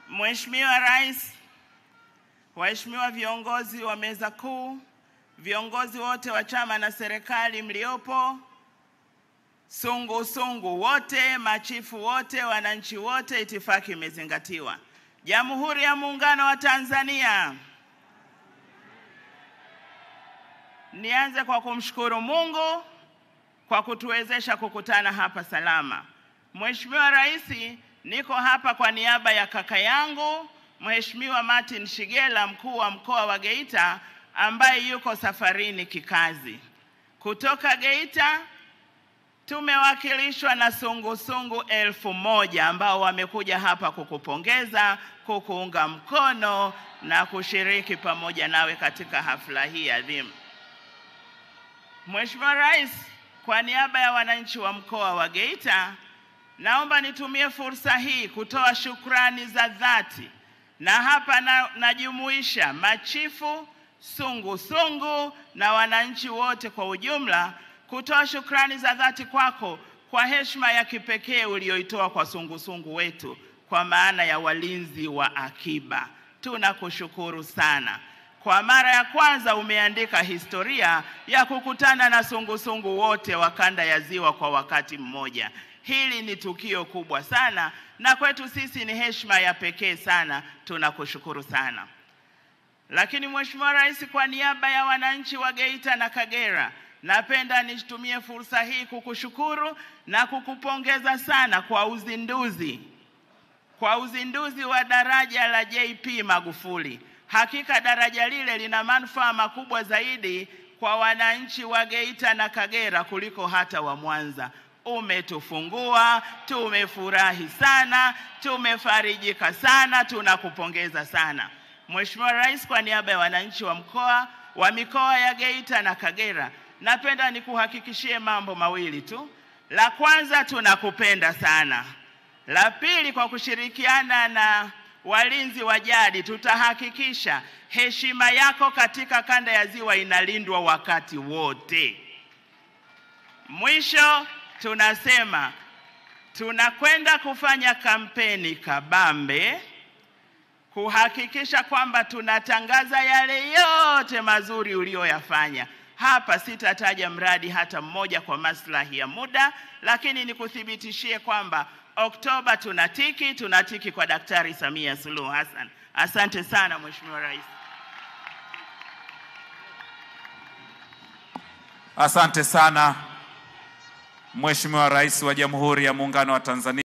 Mheshimiwa Rais, waheshimiwa viongozi wa meza kuu, viongozi wote wa chama na serikali mliopo, sungu wote, machifu wote, wananchi wote, itifaki imezingatiwa. Jamhuri ya Muungano wa Tanzania. Nianze kwa kumshukuru Mungu kwa kutuwezesha kukutana hapa salama. Mheshimiwa Rais, niko hapa kwa niaba ya kaka yangu Mheshimiwa Martin Shigela, mkuu wa mkoa wa Geita, ambaye yuko safarini kikazi. Kutoka Geita tumewakilishwa na sungu 1000 ambao wamekuja hapa kukupongeza, kukuunga mkono na kushiriki pamoja nawe katika hafla hii adhimu. Mheshimiwa Rais, kwa niaba ya wananchi wa mkoa wa Geita, naomba nitumie fursa hii kutoa shukrani za dhati, na hapa najumuisha machifu, sungu na wananchi wote kwa ujumla, kutoa shukrani za dhati kwako kwa heshima ya kipekee ulioitoa kwa sungu wetu kwa maana ya walinzi wa akiba. Tunakushukuru sana. Kwa mara ya kwanza umeandika historia ya kukutana na sungu wote wa kanda ya Ziwa kwa wakati mmoja. Hili ni tukio kubwa sana na kwetu sisi ni heshima ya pekee sana. Tunakushukuru sana. Lakini Mheshimiwa Rais, kwa niaba ya wananchi wa Geita na Kagera, napenda nitumie fursa hii kukushukuru na kukupongeza sana kwa uzinduzi wa daraja la JP Magufuli. Hakika daraja lile lina manufaa makubwa zaidi kwa wananchi wa Geita na Kagera kuliko hata wa Mwanza. Umetufungua, tumefurahi sana, tumefarijika sana, tunakupongeza sana. Mheshimiwa Rais, kwa niaba ya wananchi wa mikoa ya Geita na Kagera, napenda nikuhakikishie mambo mawili tu. La kwanza, tunakupenda sana. La pili, kwa kushirikiana na walinzi wa jadi tutahakikisha heshima yako katika kanda ya Ziwa inalindwa wakati wote. Mwisho, tunasema tunakwenda kufanya kampeni kabambe kuhakikisha kwamba tunatangaza yale yote mazuri uliyoyafanya. Hapa sitataja mradi hata mmoja kwa maslahi ya muda, lakini nikuthibitishie kwamba Oktoba tunatiki kwa Daktari Samia Suluhu Hassan. Asante sana Mheshimiwa Rais. Asante sana Mheshimiwa Rais wa Jamhuri ya Muungano wa Tanzania.